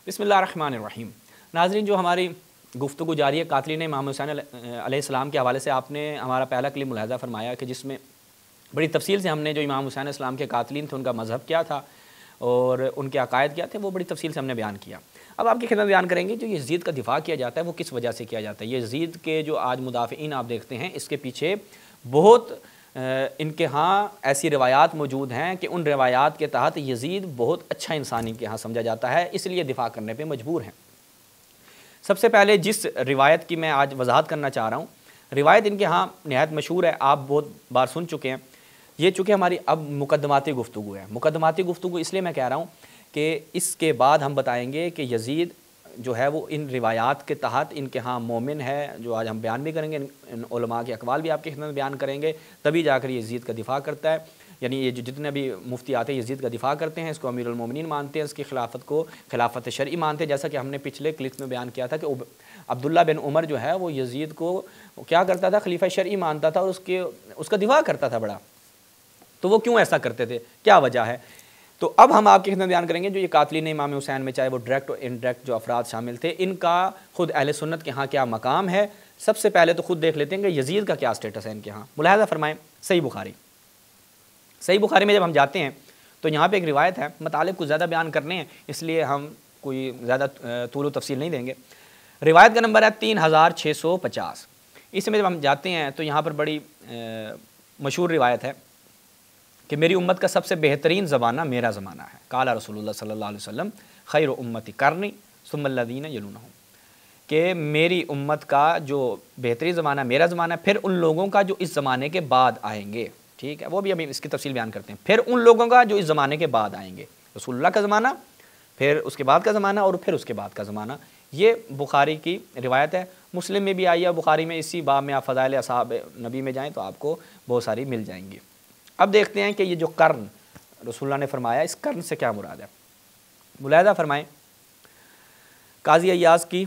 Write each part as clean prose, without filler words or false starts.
بسم اللہ الرحمن الرحیم۔ ناظرین، جو ہماری گفتگو جاری ہے قاتلین امام حسین علیہ السلام کے حوالے سے، آپ نے ہمارا پہلا کلپ ملاحظہ فرمایا کہ جس میں بڑی تفصیل سے ہم نے جو امام حسین علیہ السلام کے قاتلین تھے ان کا مذہب کیا تھا اور ان کے عقائد کیا تھے، وہ بڑی تفصیل سے ہم نے بیان کیا۔ اب آپ کی خدمت بیان کریں گے جو یزید کا دفاع کیا جاتا ہے وہ کس وجہ سے کیا جاتا ہے۔ یزید کے جو آج مدافعین آپ دیکھتے ہیں، اس کے پیچھے بہت ان کے ہاں ایسی روایات موجود ہیں کہ ان روایات کے تحت یزید بہت اچھا انسان ان کے ہاں سمجھا جاتا ہے، اس لیے دفاع کرنے پہ مجبور ہیں۔ سب سے پہلے جس روایت کی میں آج وضاحت کرنا چاہ رہا ہوں، روایت ان کے ہاں نہایت مشہور ہے، آپ بہت بار سن چکے ہیں۔ یہ چونکہ ہماری اب مقدماتی گفتگو ہے، مقدماتی گفتگو اس لیے میں کہہ رہا ہوں کہ اس کے بعد ہم بتائیں گے کہ یزید جو ہے وہ ان روایات کے تحت ان کے ہاں مومن ہے، جو آج ہم بیان بھی کریں گے، ان علماء کے اقوال بھی آپ کی خدمت میں بیان کریں گے، تبھی جا کر یزید کا دفاع کرتا ہے۔ یعنی یہ جو جتنے بھی مفتی آتے ہیں یزید کا دفاع کرتے ہیں، اس کو امیر المومنین مانتے ہیں، اس کی خلافت کو خلافت شرعی مانتے ہیں، جیسا کہ ہم نے پچھلے کلپ میں بیان کیا تھا کہ عبداللہ بن عمر جو ہے وہ یزید کو کیا کرتا تھا، خلیفہ شرعی مانتا تھا اور اس کا دفاع کرتا تھا بڑا۔ تو وہ کیوں ایسا کرتے تھے، کیا وجہ ہے؟ تو اب ہم آپ کی خدمت بیان کریں گے جو یہ قاتلین امام حسین میں چاہے وہ ڈائریکٹ اور انڈائریکٹ جو افراد شامل تھے، ان کا خود اہل سنت کے ہاں کیا مقام ہے۔ سب سے پہلے تو خود دیکھ لیتے ہیں کہ یزید کا کیا سٹیٹس ہے ان کے ہاں۔ ملاحظہ فرمائیں صحیح بخاری میں جب ہم جاتے ہیں تو یہاں پہ ایک روایت ہے، مطالب کو زیادہ بیان کرنے ہیں اس لیے ہم کوئی زیادہ طول و تفصیل نہیں دیں گے۔ روایت کا نمبر ہے 3650۔ اس میں جب ہم جاتے ہیں تو یہاں پر بڑی مشہور روایت ہے کہ میری امت کا سب سے بہترین زمانہ میرا زمانہ ہے۔ قال رسول اللہ صلی اللہ علیہ وسلم خیر امتی قرنی ثم الذین یلونہم، کہ میری امت کا جو بہترین زمانہ میرا زمانہ ہے، پھر ان لوگوں کا جو اس زمانے کے بعد آئیں گے۔ ٹھیک ہے، وہ بھی ابھی اس کی تفصیل بیان کرتے ہیں۔ پھر ان لوگوں کا جو اس زمانے کے بعد آئیں گے، رسول اللہ کا زمانہ، پھر اس کے بعد کا زمانہ اور پھر اس کے بعد کا زمانہ۔ یہ بخاری کی روایت ہے، مسلم میں بھی آئی ہے، بخاری میں اسی باب میں آپ فضائل اصحاب نبی میں جائیں تو آپ کو بہت ساری مل جائیں گی۔ اب دیکھتے ہیں کہ یہ جو قرن رسول اللہ نے فرمایا، اس قرن سے کیا مراد ہے۔ ملاحظہ فرمائیں قاضی ایاز کی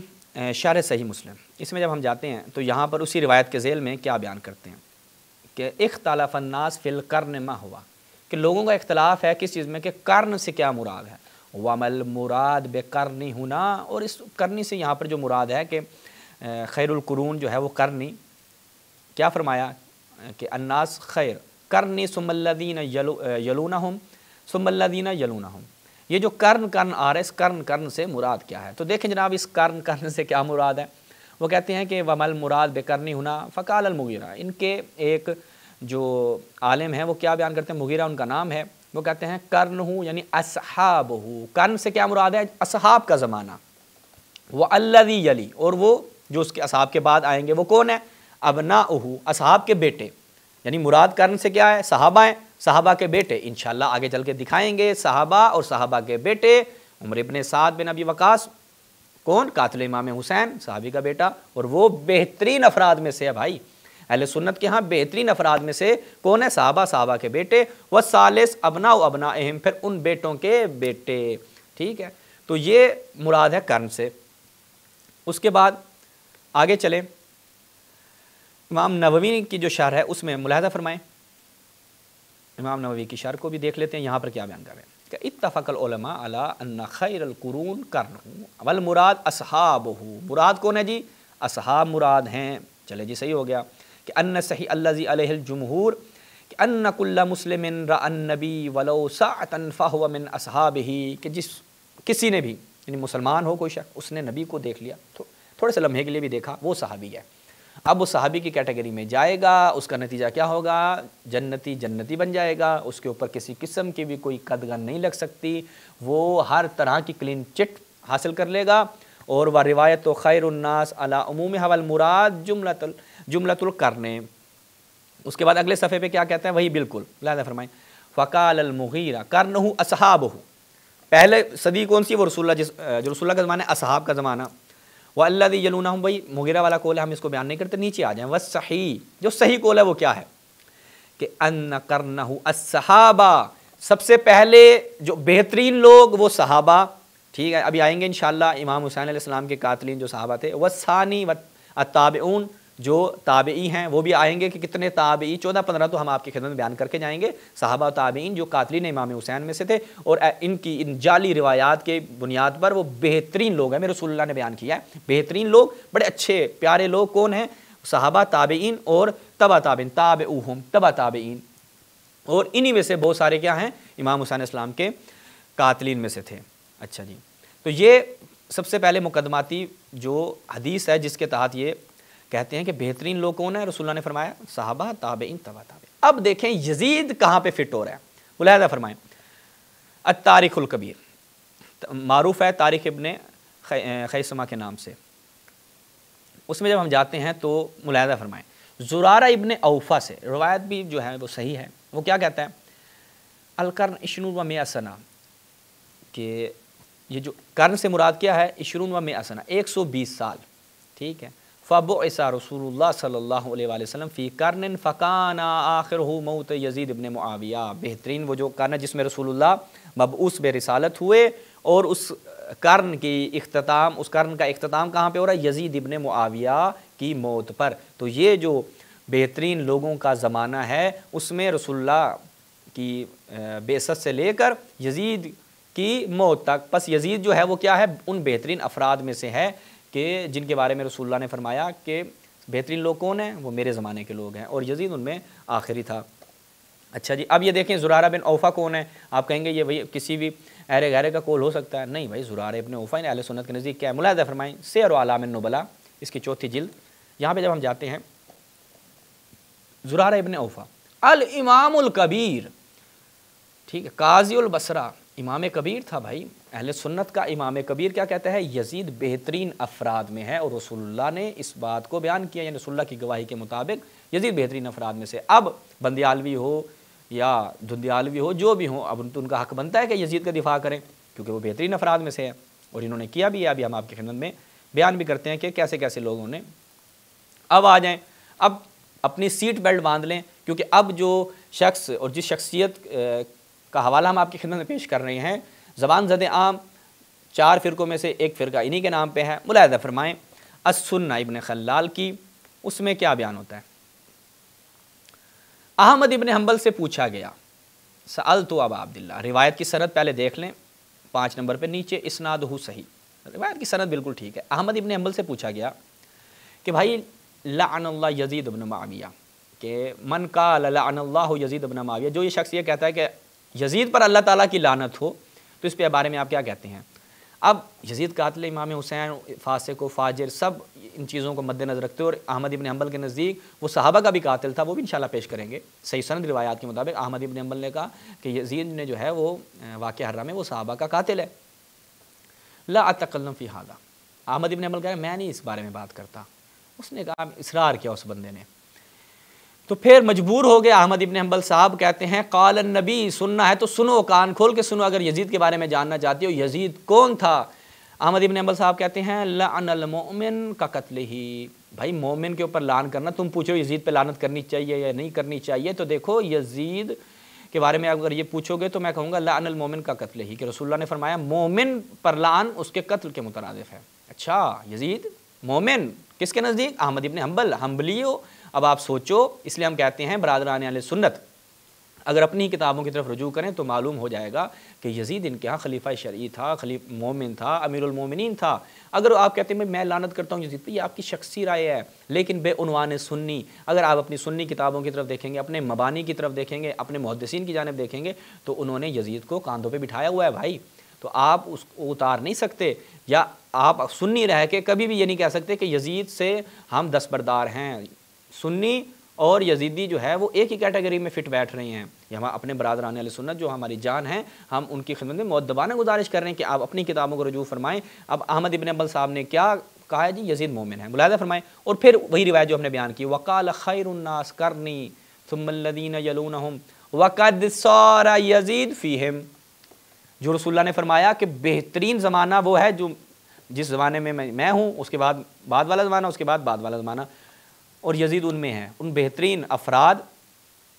شرح صحیح مسلم، اس میں جب ہم جاتے ہیں تو یہاں پر اسی روایت کے ذیل میں کیا بیان کرتے ہیں کہ اختلاف الناس فی القرن ما ہوا، کہ لوگوں کا اختلاف ہے کس چیز میں، کہ قرن سے کیا مراد ہے۔ وَمَا الْمُرَادْ بِقَرْنِ ہُنَا، اور اس قرنی سے یہاں پر جو مراد ہے کہ خیر القرون جو ہے وہ قرنی، کیا فرمایا کہ الناس خیر قرنی ثم الذین یلونہم ثم الذین یلونہم۔ یہ جو قرن آ رہا ہے، اس قرن سے مراد کیا ہے؟ تو دیکھیں جناب، اس قرن سے کیا مراد ہے۔ وہ کہتے ہیں کہ وَمَا الْمُرَادْ بِقَرْنِ ہُنَا فَقَالَ الْمُغِیرَہ، ان کے ایک جو عالم ہیں وہ کیا بیان کرتے ہیں، مغیرہ ان کا نام ہے، وہ کہتے ہیں قرنہ یعنی اصحابہ، قرن سے کیا مراد ہے، اصحاب کا زمانہ۔ وَالَّذِی یلی، اور وہ جو اس کے اصحاب کے بعد آئیں گے وہ کون ہے، ابناؤہ، اصحاب کے بیٹے۔ یعنی مراد قرن سے کیا ہے، صحابہ ہیں، صحابہ کے بیٹے۔ انشاءاللہ آگے چل کے دکھائیں گے صحابہ اور صحابہ کے بیٹے۔ عمر ابن سعد بن ابی وقاص کون، قاتل امام حسین، صحابی کا بیٹا، اور وہ بہترین افراد میں سے ہے بھائی، اہل سنت کے ہاں بہترین افراد میں سے کون ہے، صحابہ کے بیٹے۔ والثالث ابناء ابنائہم، پھر ان بیٹوں کے بیٹے۔ ٹھیک ہے، تو یہ مراد ہے قرن سے۔ اس کے بعد آگے چلیں، امام نووی کی جو شرح ہے اس میں ملاحظہ فرمائیں، امام نووی کی شرح کو بھی دیکھ لیتے ہیں، یہاں پر کیا بیان کر رہے ہیں کہ اتفق العلماء علی ان خیر القرون قرنہ والمراد اصحابہ، مراد کون ہے جی، اصحاب مراد ہیں۔ چلے جی صحیح ہو گیا کہ ان صحیح الذی علیہ الجمہور کہ ان کل مسلم رأى النبی ولو ساعۃ فہو من اصحابہ، کہ جس کسی نے بھی یعنی مسلمان ہو کوئی شخص، اس نے نبی کو دیکھ لیا، تھوڑے سے لمحے کے لیے بھی دیکھا، وہ صحابی ہے۔ اب وہ صحابی کی کیٹیگری میں جائے گا، اس کا نتیجہ کیا ہوگا، جنتی بن جائے گا، اس کے اوپر کسی قسم کی بھی کوئی قدغن نہیں لگ سکتی، وہ ہر طرح کی کلین چٹ حاصل کر لے گا۔ اور وہ روایت خیر الناس علی عمومھا والمراد جملۃ القرن۔ اس کے بعد اگلے صفحے پہ کیا کہتے ہیں، وہی بالکل لہذا فرمائیں فقال المغیرہ قرنہ اصحابہ، پہلے صدی کون سی، وہ رسول اللہ جو رسول اللہ کا زمانہ ہے، اصحاب کا زمانہ۔ وَالَّذِي يَلُونَهُمْ، بھائی مغیرہ والا قول ہے، ہم اس کو بیان نہیں کرتے، نیچے آ جائیں۔ وَالصحیح، جو صحیح قول ہے وہ کیا ہے کہ ان قرنہ الصحابہ، سب سے پہلے جو بہترین لوگ وہ صحابہ۔ ٹھیک ہے، ابھی آئیں گے انشاءاللہ امام حسین علیہ السلام کے قاتلین جو صحابہ تھے۔ وَالثانی التابعون، جو تابعی ہیں وہ بھی آئیں گے کہ کتنے تابعی 14-15 تو ہم آپ کی خدمت میں بیان کر کے جائیں گے، صحابہ و تابعین جو قاتلین امام حسین میں سے تھے، اور ان کی ان جعلی روایات کے بنیاد پر وہ بہترین لوگ ہیں، میرے رسول اللہ نے بیان کیا ہے، بہترین لوگ، بڑے اچھے پیارے لوگ کون ہیں؟ صحابہ، تابعین اور تبع تابعین، تابعوہم، تبع تابعین، اور انہی میں سے بہت سارے کیا ہیں؟ امام حسین اسلام کے قاتلین میں سے تھے۔ اچھا جی، تو یہ سب سے پہلے مقدماتی جو حدیث ہے جس کے تحت یہ کہتے ہیں کہ بہترین لوگ کون ہیں؟ رسول اللہ نے فرمایا صحابہ، تابعین، تبع تابعین۔ اب دیکھیں یزید کہاں پہ فٹ ہو رہا ہے، ملاحظہ فرمائیں۔ التاریخ الکبیر معروف ہے تاریخ ابن خیثمہ کے نام سے، اس میں جب ہم جاتے ہیں تو ملاحظہ فرمائیں، زرارہ ابن اوفا سے روایت بھی جو ہے وہ صحیح ہے، وہ کیا کہتا ہے؟ القرن عشرون و مئہ سنہ، کہ یہ جو قرن سے مراد کیا ہے؟ عشرون و مئہ سنہ، 120 سال، ٹھیک ہے۔ فبعث رسول اللہ صلی اللہ علیہ وآلہ وسلم فی قرن فکان آخرہ موت یزید ابن معاویہ، بہترین وہ جو قرن ہے جس میں رسول اللہ مبعوث بے رسالت ہوئے، اور اس قرن کا اختتام کہاں پہ ہو رہا ہے؟ یزید ابن معاویہ کی موت پر۔ تو یہ جو بہترین لوگوں کا زمانہ ہے اس میں رسول اللہ کی بعثت سے لے کر یزید کی موت تک، پس یزید جو ہے وہ کیا ہے؟ ان بہترین افراد میں سے ہے کہ جن کے بارے میں رسول اللہ نے فرمایا کہ بہترین لوگ کون ہیں؟ وہ میرے زمانے کے لوگ ہیں، اور یزید ان میں آخری تھا۔ اچھا جی، اب یہ دیکھیں زرارہ بن اوفا کون ہے؟ آپ کہیں گے یہ وہی کسی بھی اہل غیرے کا قول ہو سکتا ہے، نہیں بھائی، زرارہ ابن اوفا اہل سنت کے نزدیک کیا ہے؟ ملاحظہ فرمائیں، سیر و اعلام النبلاء اس کی 4تھی جلد، یہاں پہ جب ہم جاتے ہیں زرارہ ابن اوفا الامام الکبیر، ٹھیک ہے، قاضی البصرہ، امام کبیر تھا بھائی، اہل سنت کا امام کبیر کیا کہتا ہے؟ یزید بہترین افراد میں ہے، اور رسول اللہ نے اس بات کو بیان کیا، یعنی رسول اللہ کی گواہی کے مطابق یزید بہترین افراد میں سے۔ اب بندیالوی ہو یا دھندیالوی ہو، جو بھی ہوں، اب ان کا حق بنتا ہے کہ یزید کا دفاع کریں کیونکہ وہ بہترین افراد میں سے ہے، اور انہوں نے کیا بھی ہے، ابھی ہم آپ کی خدمت میں بیان بھی کرتے ہیں کہ کیسے کیسے لوگوں نے۔ اب آ جائیں، اب اپنی سیٹ بیلٹ باندھ لیں، کیونکہ اب جو شخص اور جس شخصیت کا حوالہ ہم آپ کی خدمت میں پیش کر رہے ہیں، زبان زد عام 4 فرقوں میں سے ایک فرقہ انہی کے نام پہ ہے۔ ملاحظہ فرمائیں السنہ ابن خلال کی، اس میں کیا بیان ہوتا ہے؟ احمد ابن حنبل سے پوچھا گیا، سألت ابا عبداللہ، روایت کی سند پہلے دیکھ لیں، 5 نمبر پہ نیچے اسنادہ صحیح، روایت کی سند بالکل ٹھیک ہے۔ احمد ابن حنبل سے پوچھا گیا کہ بھائی لعن اللہ یزید ابن معاویہ، کہ من قال لعن اللہ یزید ابن معاویہ، جو یہ شخص یہ کہتا ہے کہ یزید پر اللہ تعالیٰ کی لعنت ہو، تو اس پہ بارے میں آپ کیا کہتے ہیں؟ اب یزید قاتل امام حسین، فاسق و فاجر، سب ان چیزوں کو مد نظر رکھتے ہیں، اور احمد ابن حنبل کے نزدیک وہ صحابہ کا بھی قاتل تھا، وہ بھی انشاءاللہ پیش کریں گے۔ صحیح سند روایات کے مطابق احمد ابن حنبل نے کہا کہ یزید نے جو ہے وہ واقعہ حرہ میں وہ صحابہ کا قاتل ہے۔ لا اتکلم فی ھذا، احمد ابن حنبل کہہ رہے ہیں میں نہیں اس بارے میں بات کرتا، اس نے کہا، اصرار کیا اس بندے نے، تو پھر مجبور ہو گیا احمد ابن حنبل صاحب، کہتے ہیں قال النبی، سننا ہے تو سنو، کان کھول کے سنو، اگر یزید کے بارے میں جاننا چاہتے ہو یزید کون تھا۔ احمد ابن حنبل صاحب کہتے ہیں لعن المؤمن کا قتل ہی، بھائی مومن کے اوپر لعن کرنا، تم پوچھو یزید پہ لعنت کرنی چاہیے یا نہیں کرنی چاہیے، تو دیکھو یزید کے بارے میں اگر یہ پوچھو گے تو میں کہوں گا لعن المؤمن کا قتل ہی، کہ رسول اللہ نے فرمایا مومن پر لعن اس کے قتل کے مترادف ہے۔ اچھا، یزید مومن کس کے نزدیک؟ احمد ابن حنبل، حنبلی ہو۔ اب آپ سوچو، اس لیے ہم کہتے ہیں برادران اہل سنت اگر اپنی کتابوں کی طرف رجوع کریں تو معلوم ہو جائے گا کہ یزید ان کے ہاں خلیفہ شرعی تھا، مومن تھا، امیر المومنین تھا۔ اگر آپ کہتے ہیں میں لعنت کرتا ہوں یزید پہ، یہ آپ کی شخصی رائے ہے، لیکن بے عنوان سنی، اگر آپ اپنی سنی کتابوں کی طرف دیکھیں گے، اپنے مبانی کی طرف دیکھیں گے، اپنے محدثین کی جانب دیکھیں گے، تو انہوں نے یزید کو کاندھوں پہ بٹھایا ہوا ہے بھائی، تو آپ اس کو اتار نہیں سکتے، یا آپ سنی رہ کے کبھی بھی یہ نہیں کہہ سکتے کہ یزید سے ہم دستبردار ہیں۔ سنی اور یزیدی جو ہے وہ ایک ہی کیٹیگری میں فٹ بیٹھ رہے ہیں، یہ ہم اپنے برادران اہل سنت جو ہماری جان ہیں، ہم ان کی خدمت میں مؤدبانہ گزارش کر رہے ہیں کہ آپ اپنی کتابوں کو رجوع فرمائیں۔ اب احمد ابن حنبل صاحب نے کیا کہا ہے جی؟ یزید مومن ہے، ملاحظہ فرمائیں، اور پھر وہی روایت جو ہم نے بیان کی، وقال خیر الناس قرنی ثم الذین یلونہم وقد صار یزید فیہم، جو رسول اللہ نے فرمایا کہ بہترین زمانہ وہ ہے جو جس زمانے میں میں ہوں، اس کے بعد والا زمانہ، اس کے بعد والا زمانہ، اور یزید ان میں ہیں، ان بہترین افراد،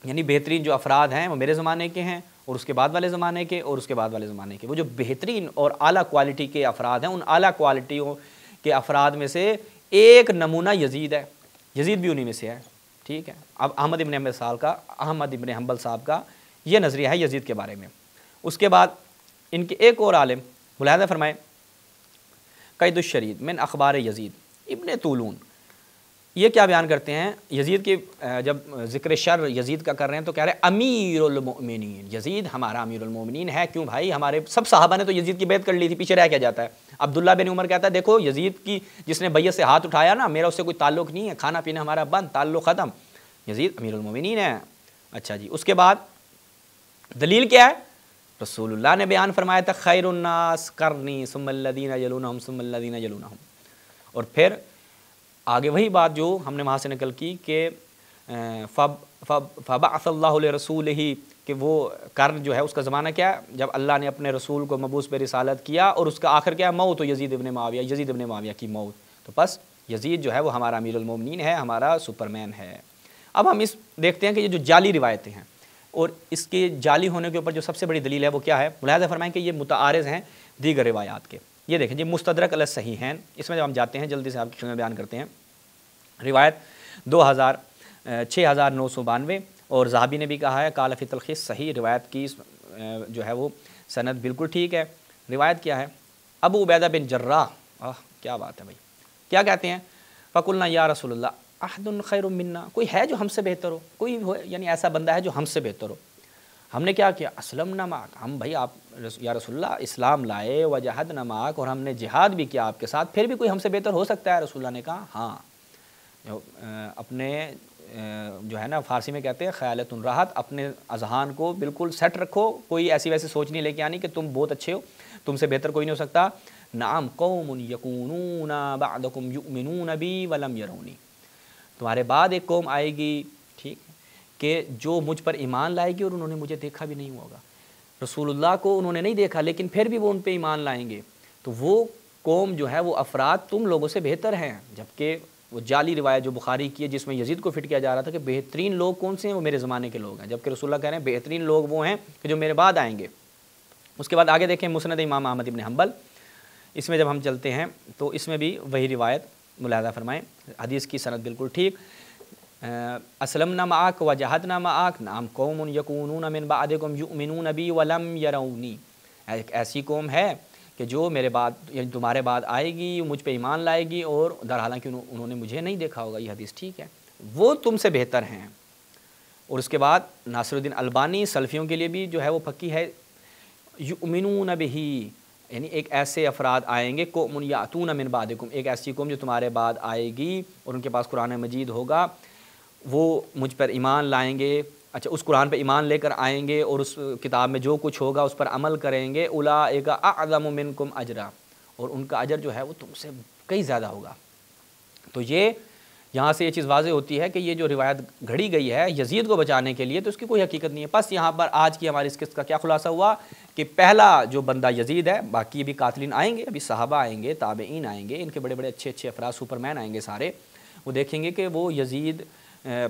یعنی بہترین جو افراد ہیں وہ میرے زمانے کے ہیں، اور اس کے بعد والے زمانے کے، اور اس کے بعد والے زمانے کے، وہ جو بہترین اور اعلیٰ کوالٹی کے افراد ہیں، ان اعلیٰ کوالٹیوں کے افراد میں سے ایک نمونہ یزید ہے۔ یزید بھی انہی میں سے ہے، ٹھیک ہے۔ اب احمد ابن حنبل صاحب کا یہ نظریہ ہے یزید کے بارے میں۔ اس کے بعد ان کے ایک اور عالم ملاحظہ فرمائیں، قید الشرید من اخبار یزید ابن طولون، یہ کیا بیان کرتے ہیں یزید کی، جب ذکر شر یزید کا کر رہے ہیں تو کہہ رہے ہیں امیر المؤمنین، یزید ہمارا امیر المؤمنین ہے۔ کیوں بھائی، ہمارے سب صحابہ نے تو یزید کی بیعت کر لی تھی، پیچھے رہ کیا جاتا ہے۔ عبداللہ بن عمر کہتا ہے دیکھو یزید کی جس نے بیعت سے ہاتھ اٹھایا نا، میرا اس سے کوئی تعلق نہیں ہے، کھانا پینا ہمارا بند، تعلق ختم، یزید امیر المؤمنین ہے۔ اچھا جی، اس کے بعد دلیل کیا ہے؟ رسول اللہ نے بیان فرمایا تھا خیر الناس قرنی ثم الذین یلونہم ثم الذین یلونہم، اور پھر آگے وہی بات جو ہم نے وہاں سے نقل کی کہ فبعث اللہ لرسولہ، کہ وہ قرن جو ہے اس کا زمانہ کیا ہے؟ جب اللہ نے اپنے رسول کو مبعوث پہ رسالت کیا، اور اس کا آخر کیا ہے؟ موت، یزید ابن معاویہ کی موت۔ تو بس یزید جو ہے وہ ہمارا امیر المومنین ہے، ہمارا سپرمین ہے۔ اب ہم اس دیکھتے ہیں کہ یہ جو جعلی روایتیں ہیں اور اس کے جعلی ہونے کے اوپر جو سب سے بڑی دلیل ہے وہ کیا ہے؟ ملاحظہ فرمائیں کہ یہ متعارض ہیں دیگر روایات کے۔ یہ دیکھیں جی، مستدرک علی الصحیحین، اس میں جب ہم جاتے ہیں جلدی سے آپ کی خدمت میں بیان کرتے ہیں، روایت 6992، اور ذہبی نے بھی کہا ہے قال فی تلخیص صحیح، روایت کی جو ہے وہ سند بالکل ٹھیک ہے۔ روایت کیا ہے؟ ابو عبیدہ بن جراح، کیا بات ہے بھائی، کیا کہتے ہیں؟ فقلنا یا رسول اللہ احد خیر منا، کوئی ہے جو ہم سے بہتر ہو، کوئی ہو یعنی ایسا بندہ ہے جو ہم سے بہتر ہو۔ ہم نے کیا کیا؟ اسلمنا معک، ہم بھائی آپ یا رسول اللہ اسلام لائے، وجاہدنا معک، اور ہم نے جہاد بھی کیا آپ کے ساتھ، پھر بھی کوئی ہم سے بہتر ہو سکتا ہے؟ رسول اللہ نے کہا ہاں۔ اپنے جو ہے نا فارسی میں کہتے ہیں خیالت راحت، اپنے اذہان کو بالکل سیٹ رکھو، کوئی ایسی ویسی سوچ نہیں لے کے آنی کہ تم بہت اچھے ہو، تم سے بہتر کوئی نہیں ہو سکتا۔ نعم قوم یکونون بعدکم یؤمنون بی ولم یرونی، تمہارے بعد ایک قوم آئے گی، ٹھیک، کہ جو مجھ پر ایمان لائے گی اور انہوں نے مجھے دیکھا بھی نہیں ہوگا، رسول اللہ کو انہوں نے نہیں دیکھا لیکن پھر بھی وہ ان پہ ایمان لائیں گے، تو وہ قوم جو ہے وہ افراد تم لوگوں سے بہتر ہیں۔ جبکہ وہ جعلی روایت جو بخاری کی ہے جس میں یزید کو فٹ کیا جا رہا تھا کہ بہترین لوگ کون سے ہیں؟ وہ میرے زمانے کے لوگ ہیں، جبکہ رسول اللہ کہہ رہے ہیں بہترین لوگ وہ ہیں کہ جو میرے بعد آئیں گے۔ اس کے بعد آگے دیکھیں مسند امام احمد ابن حنبل، اس میں جب ہم چلتے ہیں تو اس میں بھی وہی روایت ملاحظہ فرمائیں، حدیث کی سند بالکل ٹھیک، اسلمنا معک وجاہدنا معک نعم قوم یکونون من بعدکم یؤمنون بی ولم یرونی، ایک ایسی قوم ہے کہ جو میرے بعد یعنی تمہارے بعد آئے گی، مجھ پہ ایمان لائے گی اور در حالانکہ انہوں نے مجھے نہیں دیکھا ہوگا، یہ حدیث ٹھیک ہے، وہ تم سے بہتر ہیں۔ اور اس کے بعد ناصر الدین البانی سلفیوں کے لیے بھی جو ہے وہ پکی ہے، یؤمنون بہی، یعنی ایک ایسے افراد آئیں گے، قوم یاتون من بعدکم، ایک ایسی قوم جو تمہارے بعد آئے گی اور ان کے پاس قرآن مجید ہوگا، وہ مجھ پر ایمان لائیں گے، اچھا اس قرآن پہ ایمان لے کر آئیں گے اور اس کتاب میں جو کچھ ہوگا اس پر عمل کریں گے، اولئک اعظم منکم اجرا، اور ان کا اجر جو ہے وہ تم سے کئی زیادہ ہوگا۔ تو یہ یہاں سے یہ چیز واضح ہوتی ہے کہ یہ جو روایت گھڑی گئی ہے یزید کو بچانے کے لیے تو اس کی کوئی حقیقت نہیں ہے۔ بس یہاں پر آج کی ہماری اس قسط کا کیا خلاصہ ہوا کہ پہلا جو بندہ یزید ہے، باقی بھی قاتلین آئیں گے، ابھی صحابہ آئیں گے، تابعین آئیں گے، ان کے بڑے بڑے اچھے اچھے افراد سپرمین آئیں گے سارے، وہ دیکھیں گے کہ وہ یزید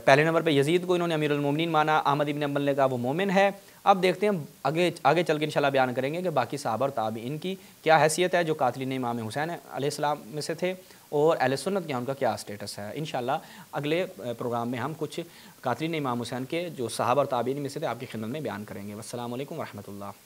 پہلے نمبر پہ یزید کو انہوں نے امیر المومنین مانا، احمد ابن حنبل نے کہا وہ مومن ہے۔ اب دیکھتے ہیں آگے چل کے انشاءاللہ بیان کریں گے کہ باقی صحابہ اور تابعین کی کیا حیثیت ہے جو قاتلین امام حسین علیہ السلام میں سے تھے، اور اہل سنت کے ان کا کیا سٹیٹس ہے۔ انشاءاللہ اگلے پروگرام میں ہم کچھ قاتلین امام حسین کے جو صحابہ اور تابعین میں سے تھے آپ کی خدمت میں بیان کریں گے۔ والسلام علیکم ورحمۃ اللہ۔